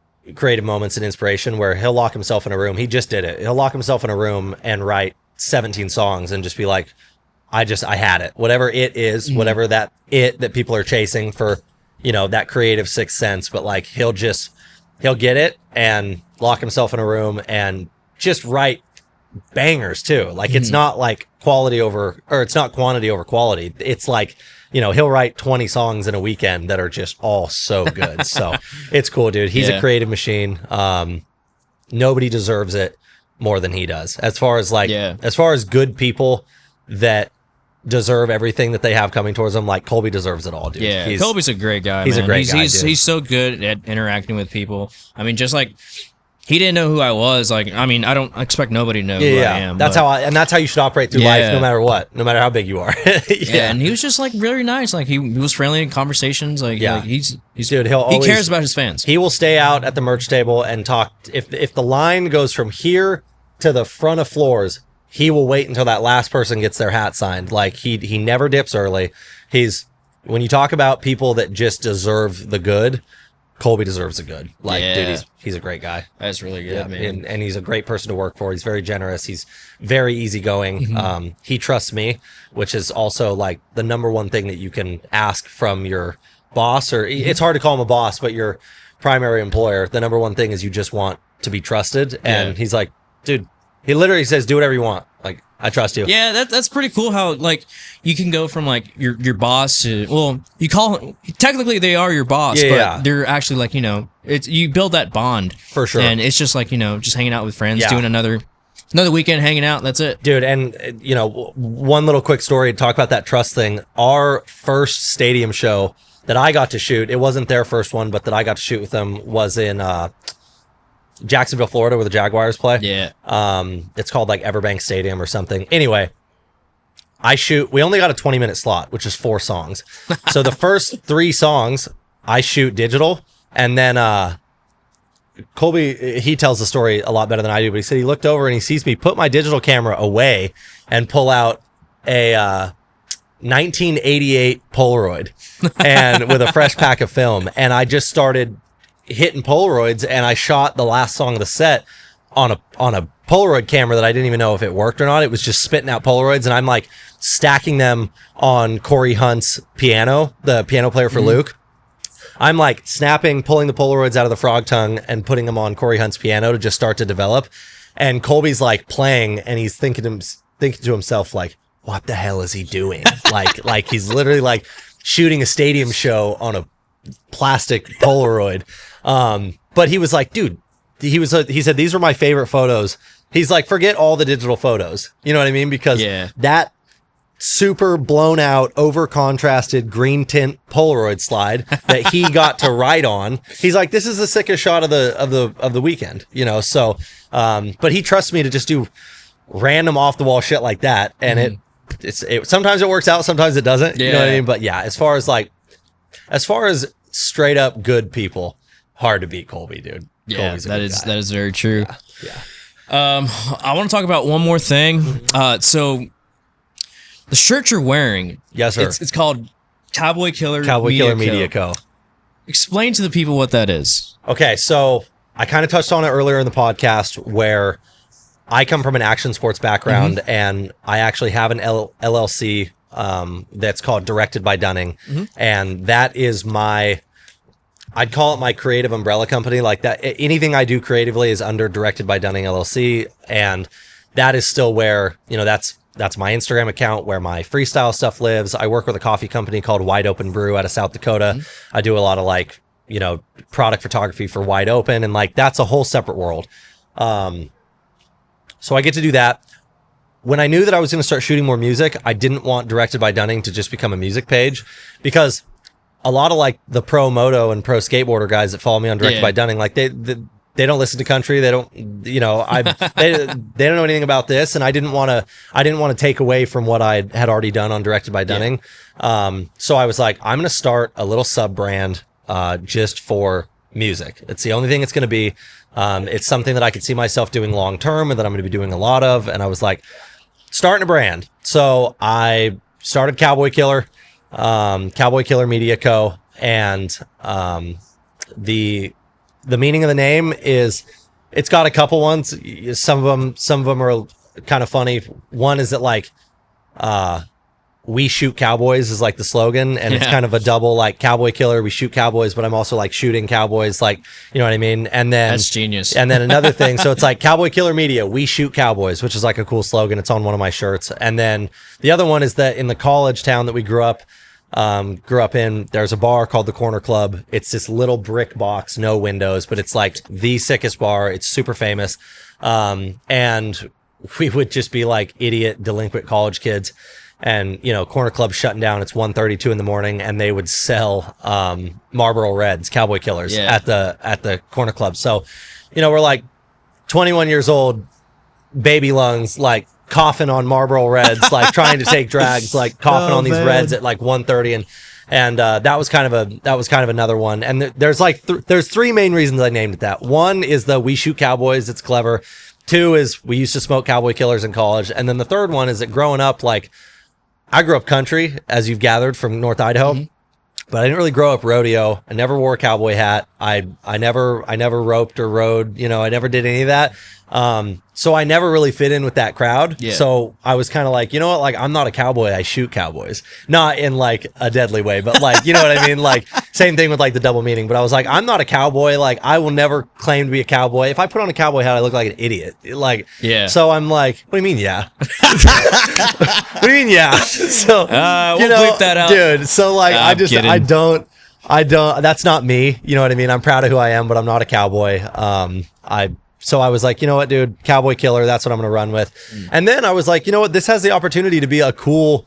moments and inspiration where he'll lock himself in a room. He just did it. He'll lock himself in a room and write 17 songs and just be like, I had it. Whatever it is, whatever that people are chasing for, that creative sixth sense. But like, he'll get it and lock himself in a room and just write bangers too. Like, it's not like it's not quantity over quality. It's like, he'll write 20 songs in a weekend that are just all so good. So it's cool, dude. He's a creative machine. Nobody deserves it more than he does. As far as good people that deserve everything that they have coming towards them, like Colby deserves it all, dude. Yeah, Colby's a great guy. He's man. A great guy. He's so good at interacting with people. I mean, just like he didn't know who I was. Like, I mean, I don't expect nobody to know who I am. That's how you should operate through life, no matter what, no matter how big you are. And he was just like really nice. Like he was friendly in conversations. Like, he's dude. He cares about his fans. He will stay out at the merch table and talk. If the line goes from here to the front of floors, he will wait until that last person gets their hat signed. Like, he never dips early. When you talk about people that just deserve the good, Colby deserves the good. Like, dude, he's a great guy. That's really good, man. And he's a great person to work for. He's very generous. He's very easygoing. He trusts me, which is also like the number one thing that you can ask from your boss, or it's hard to call him a boss, but your primary employer. The number one thing is you just want to be trusted. And he's like, dude, he literally says, do whatever you want. Like, I trust you. Yeah, that's pretty cool how, like, you can go from, like, your boss to, well, you call, technically they are your boss, but they're actually, like, you build that bond. For sure. And it's just, like, just hanging out with friends, doing another weekend hanging out, that's it. Dude, and, one little quick story to talk about that trust thing. Our first stadium show that I got to shoot, it wasn't their first one, but that I got to shoot with them was in Jacksonville, Florida, where the Jaguars play. Yeah. It's called like Everbank Stadium or something. Anyway, we only got a 20-minute slot, which is 4 songs. So the first 3 songs I shoot digital, and then Colby, he tells the story a lot better than I do, but he said he looked over and he sees me put my digital camera away and pull out a 1988 Polaroid and with a fresh pack of film. And I just started hitting Polaroids, and I shot the last song of the set on a Polaroid camera that I didn't even know if it worked or not. It was just spitting out Polaroids, and I'm like stacking them on Corey Hunt's piano, the piano player for Luke. I'm like pulling the Polaroids out of the frog tongue and putting them on Corey Hunt's piano to just start to develop. And Colby's like playing, and he's thinking to himself like, what the hell is he doing? like he's literally like shooting a stadium show on a plastic Polaroid. But he was like, dude, he said, these were my favorite photos. He's like, forget all the digital photos. You know what I mean? Because that super blown out, over contrasted green tint Polaroid slide that he got to write on. He's like, this is the sickest shot of the weekend, you know? So, but he trusts me to just do random off the wall shit like that. And it sometimes it works out, sometimes it doesn't, you know what I mean? But yeah, as far as straight up good people, hard to beat Colby, dude. Yeah, that is very true. Yeah. I want to talk about one more thing. So the shirt you're wearing, yes, sir. It's called Cowboy Killer Media Co. Explain to the people what that is. Okay, so I kind of touched on it earlier in the podcast, where I come from an action sports background, and I actually have an LLC that's called Directed by Dunning, and that is I'd call it my creative umbrella company. Like that, anything I do creatively is under Directed by Dunning LLC, and that is still where, you know, that's my Instagram account, where my freestyle stuff lives. I work with a coffee company called Wide Open Brew out of South Dakota. I do a lot of like, you know, product photography for Wide Open, and like that's a whole separate world. So I get to do that. When I knew that I was going to start shooting more music, I didn't want Directed by Dunning to just become a music page, because a lot of like the pro moto and pro skateboarder guys that follow me on Directed by Dunning, like they don't listen to country. They don't, you know, they don't know anything about this. And I didn't want to take away from what I had already done on Directed by Dunning. So I was like, I'm going to start a little sub brand, just for music. It's the only thing it's going to be. It's something that I could see myself doing long term, and that I'm going to be doing a lot of. And I was like, starting a brand. So I started Cowboy Killer Media Co. And the meaning of the name is, it's got a couple ones. Some of them are kind of funny. One is that like, we shoot cowboys is like the slogan, and it's kind of a double, like Cowboy Killer, we shoot cowboys, but I'm also like shooting cowboys, like, you know what I mean? And then that's genius. And then another thing, so it's like Cowboy Killer Media, we shoot cowboys, which is like a cool slogan. It's on one of my shirts. And then the other one is that in the college town that we grew up in, there's a bar called the Corner Club. It's this little brick box, no windows, but it's like the sickest bar. It's super famous. And we would just be like idiot, delinquent college kids. And, you know, Corner Club shutting down. It's 1:32 in the morning, and they would sell Marlboro Reds, Cowboy Killers, at the Corner Club. So, you know, we're like 21 years old, baby lungs, like coughing on Marlboro Reds, like trying to take drags, like coughing on these Reds at like 1:30, and that was kind of another one. And there's like there's 3 main reasons I named it that. One is the we shoot cowboys. It's clever. 2 is we used to smoke Cowboy Killers in college, and then the third one is that growing up, like, I grew up country, as you've gathered from North Idaho, but I didn't really grow up rodeo. I never wore a cowboy hat. I never roped or rode, you know, I never did any of that. So I never really fit in with that crowd. Yeah. So I was kind of like, you know what, like, I'm not a cowboy, I shoot cowboys. Not in like a deadly way, but like, you know what I mean? Like, same thing with like the double meaning, but I was like, I'm not a cowboy. Like, I will never claim to be a cowboy. If I put on a cowboy hat, I look like an idiot. Like, yeah. So I'm like, what do you mean, yeah? What do you mean, yeah? So, we'll bleep that out. Dude, so like, I don't, that's not me. You know what I mean? I'm proud of who I am, but I'm not a cowboy. So I was like, you know what, dude, Cowboy Killer, that's what I'm going to run with. And then I was like, you know what, this has the opportunity to be a cool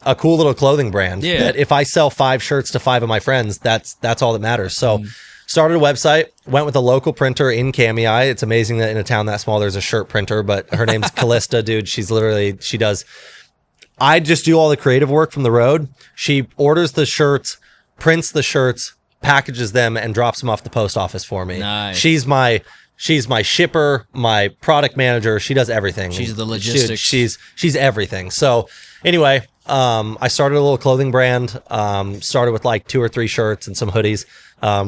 a cool little clothing brand. Yeah. That if I sell 5 shirts to 5 of my friends, that's all that matters. So started a website, went with a local printer in Kamei. It's amazing that in a town that small, there's a shirt printer, but her name's Callista, dude. I just do all the creative work from the road. She orders the shirts, prints the shirts, packages them, and drops them off the post office for me. Nice. She's my shipper, my product manager. She does everything. She's the logistics. She's everything. So anyway, I started a little clothing brand. Started with like 2 or 3 shirts and some hoodies,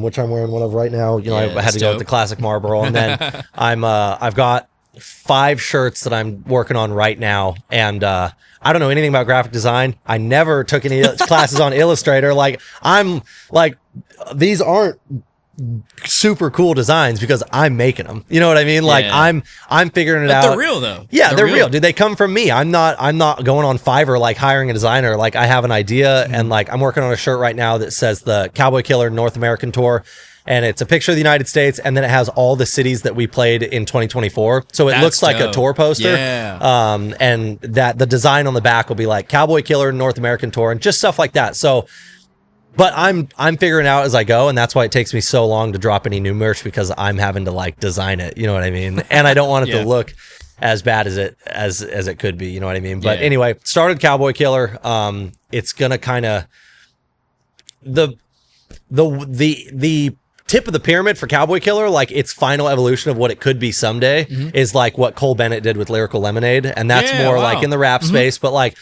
which I'm wearing one of right now. You know, I had to go with the classic Marlboro, and then I've got 5 shirts that I'm working on right now, and I don't know anything about graphic design. I never took any classes on Illustrator. Like, I'm like, these aren't super cool designs because I'm making them. You know what I mean? Like, I'm figuring it out. They're real though. Yeah, they're real. Dude, they come from me. I'm not going on Fiverr, like hiring a designer. Like, I have an idea, and like, I'm working on a shirt right now that says the Cowboy Killer North American Tour. And it's a picture of the United States, and then it has all the cities that we played in 2024. So it looks like a tour poster. Yeah. And that the design on the back will be like Cowboy Killer North American Tour and just stuff like that. So, but I'm figuring out as I go, and that's why it takes me so long to drop any new merch, because I'm having to like design it. You know what I mean? And I don't want it to look as bad as it could be. You know what I mean? But anyway, started Cowboy Killer. It's gonna kind of the tip of the pyramid for Cowboy Killer, like its final evolution of what it could be someday, is like what Cole Bennett did with Lyrical Lemonade, and that's more like in the rap space. But like,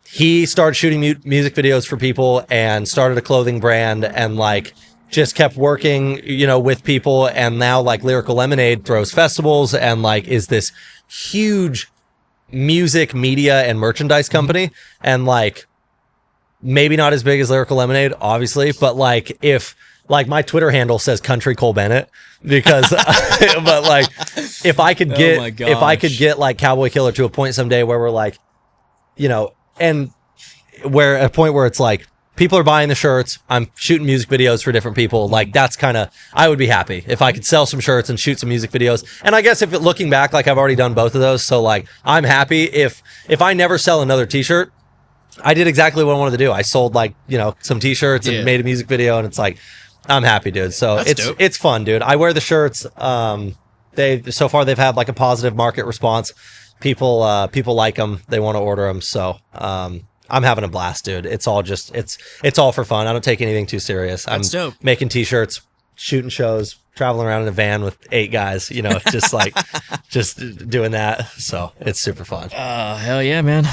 he started shooting music videos for people and started a clothing brand, and like just kept working, you know, with people. And now like Lyrical Lemonade throws festivals and like is this huge music media and merchandise company. And like, maybe not as big as Lyrical Lemonade, obviously, but like, if like my Twitter handle says Country Cole Bennett, because but like, if I could get like Cowboy Killer to a point someday where we're like, you know, and where at a point where it's like people are buying the shirts, I'm shooting music videos for different people, like that's kind of, I would be happy if I could sell some shirts and shoot some music videos. And I guess if looking back, like I've already done both of those, so like I'm happy if I never sell another t-shirt. I did exactly what I wanted to do. I sold like, you know, some t-shirts and made a music video, and it's like, I'm happy, dude. So it's fun, dude. I wear the shirts. So far they've had like a positive market response. People like them. They want to order them. So I'm having a blast, dude. It's all just it's all for fun. I don't take anything too serious. I'm making t-shirts, shooting shows, traveling around in a van with 8 guys, you know, just like just doing that. So it's super fun. Hell yeah, man.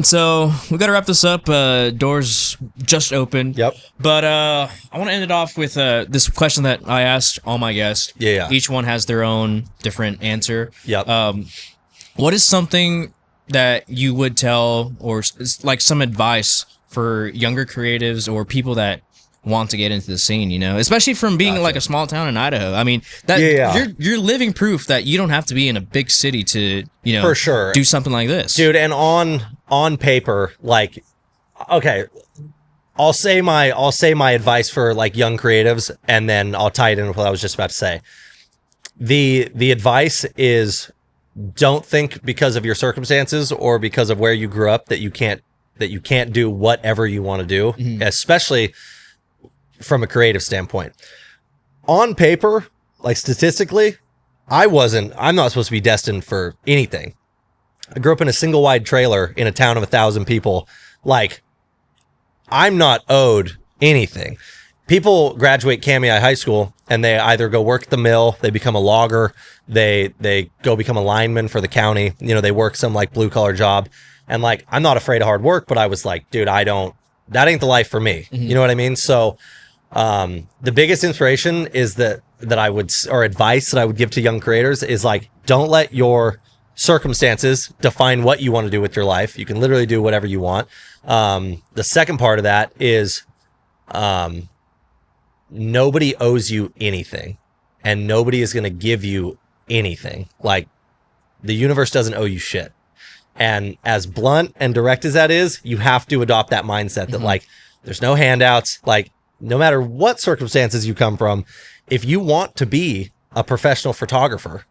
So we got to wrap this up. Doors just opened. Yep. But I want to end it off with this question that I asked all my guests. Yeah. Each one has their own different answer. Yep. What is something that you would tell, or like some advice for younger creatives or people that want to get into the scene, you know, especially from being like a small town in Idaho? I mean, that you're living proof that you don't have to be in a big city to, you know, for sure, do something like this, dude. And on paper, like, okay, I'll say my advice for like young creatives, and then I'll tie it in with what I was just about to say. The advice is, don't think because of your circumstances or because of where you grew up that you can't do whatever you want to do, especially from a creative standpoint. On paper, like statistically, I'm not supposed to be destined for anything. I grew up in a single wide trailer in a town of 1,000 people. Like, I'm not owed anything. People graduate Kamei High School and they either go work at the mill, they become a logger, they go become a lineman for the county, you know, they work some like blue collar job. And like, I'm not afraid of hard work, but I was like, dude, that ain't the life for me. You know what I mean? So the biggest inspiration is that I would, or advice that I would give to young creators is like, don't let your circumstances define what you want to do with your life. You can literally do whatever you want. The second part of that is, nobody owes you anything, and nobody is going to give you anything. Like, the universe doesn't owe you shit. And as blunt and direct as that is, you have to adopt that mindset that like, there's no handouts. Like, no matter what circumstances you come from, if you want to be a professional photographer,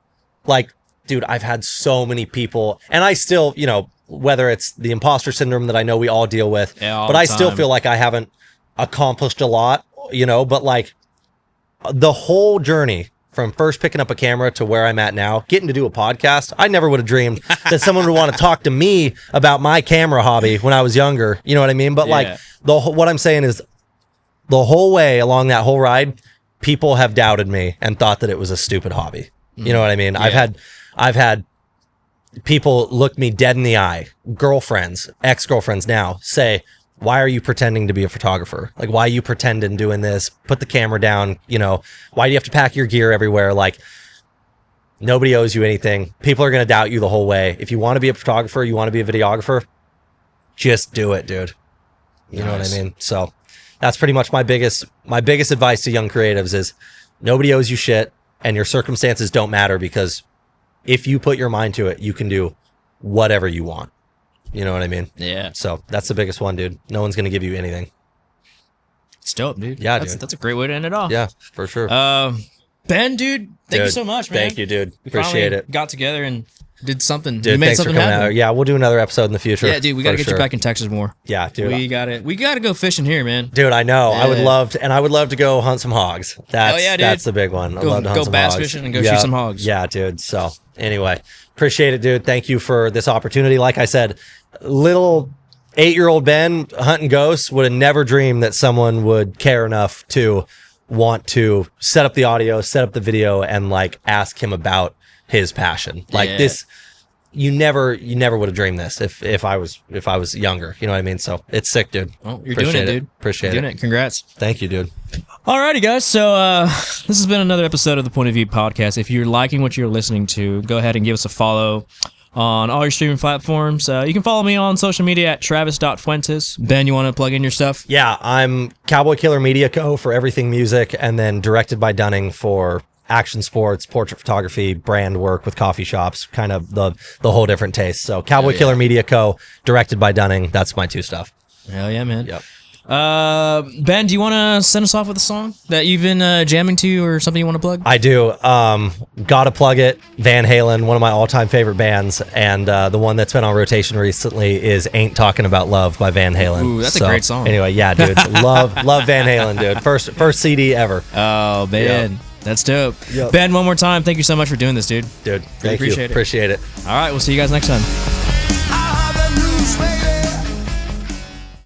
like, dude, I've had so many people, and I still, you know, whether it's the imposter syndrome that I know we all deal with, but I still feel like I haven't accomplished a lot, you know, but like the whole journey from first picking up a camera to where I'm at now, getting to do a podcast, I never would have dreamed that someone would want to talk to me about my camera hobby when I was younger. You know what I mean? But like what I'm saying is the whole way along that whole ride, people have doubted me and thought that it was a stupid hobby. You know what I mean? Yeah. I've had people look me dead in the eye, girlfriends, ex-girlfriends now, say, why are you pretending to be a photographer? Like, why are you pretending doing this? Put the camera down, you know, why do you have to pack your gear everywhere? Like, nobody owes you anything. People are going to doubt you the whole way. If you want to be a photographer, you want to be a videographer, just do it, dude. You know what I mean? So that's pretty much my biggest advice to young creatives is nobody owes you shit and your circumstances don't matter, because if you put your mind to it, you can do whatever you want. You know what I mean? Yeah. So that's the biggest one, dude. No one's going to give you anything. It's dope, dude. Yeah, dude. That's a great way to end it off. Yeah, for sure. Ben, dude, thank you so much, man. Thank you, dude. Appreciate it. Got together and did something. Dude, we made thanks something for coming happen. out. Yeah, we'll do another episode in the future. Yeah, dude, we got to get you back in Texas more. Yeah, dude. We got to go fishing here, man. Dude, I know. Yeah. I would love to go hunt some hogs. That's the big one. I'd love to hunt some bass hogs. fishing and go shoot some hogs. Yeah, dude. So anyway, appreciate it, dude. Thank you for this opportunity. Like I said, little 8-year-old Ben hunting ghosts would have never dreamed that someone would care enough to want to set up the audio, set up the video, and like ask him about his passion. Like this, you never would have dreamed this if I was younger. You know what I mean? So it's sick, dude. Well, you're doing it, dude. Appreciate it. Congrats. Thank you, dude. Alrighty, guys. So this has been another episode of the Point of View Podcast. If you're liking what you're listening to, go ahead and give us a follow on all your streaming platforms. You can follow me on social media at travis.fuentes. Ben, you want to plug in your stuff? Yeah, I'm Cowboy Killer Media Co. for everything music, and then Directed by Dunning for action sports, portrait photography, brand work with coffee shops, kind of the whole different taste. So Cowboy Killer Media Co., Directed by Dunning, that's my 2 stuff. Hell yeah, man. Yep. Ben, do you want to send us off with a song that you've been jamming to or something you want to plug? I do. Gotta plug it. Van Halen, one of my all-time favorite bands, and the one that's been on rotation recently is Ain't Talking About Love by Van Halen. Ooh, that's a great song. Anyway, yeah, dude. love Van Halen, dude. First CD ever. Oh, man. Yep. That's dope. Yep. Ben, one more time, thank you so much for doing this, dude. Dude, thank you. Appreciate it. All right, we'll see you guys next time.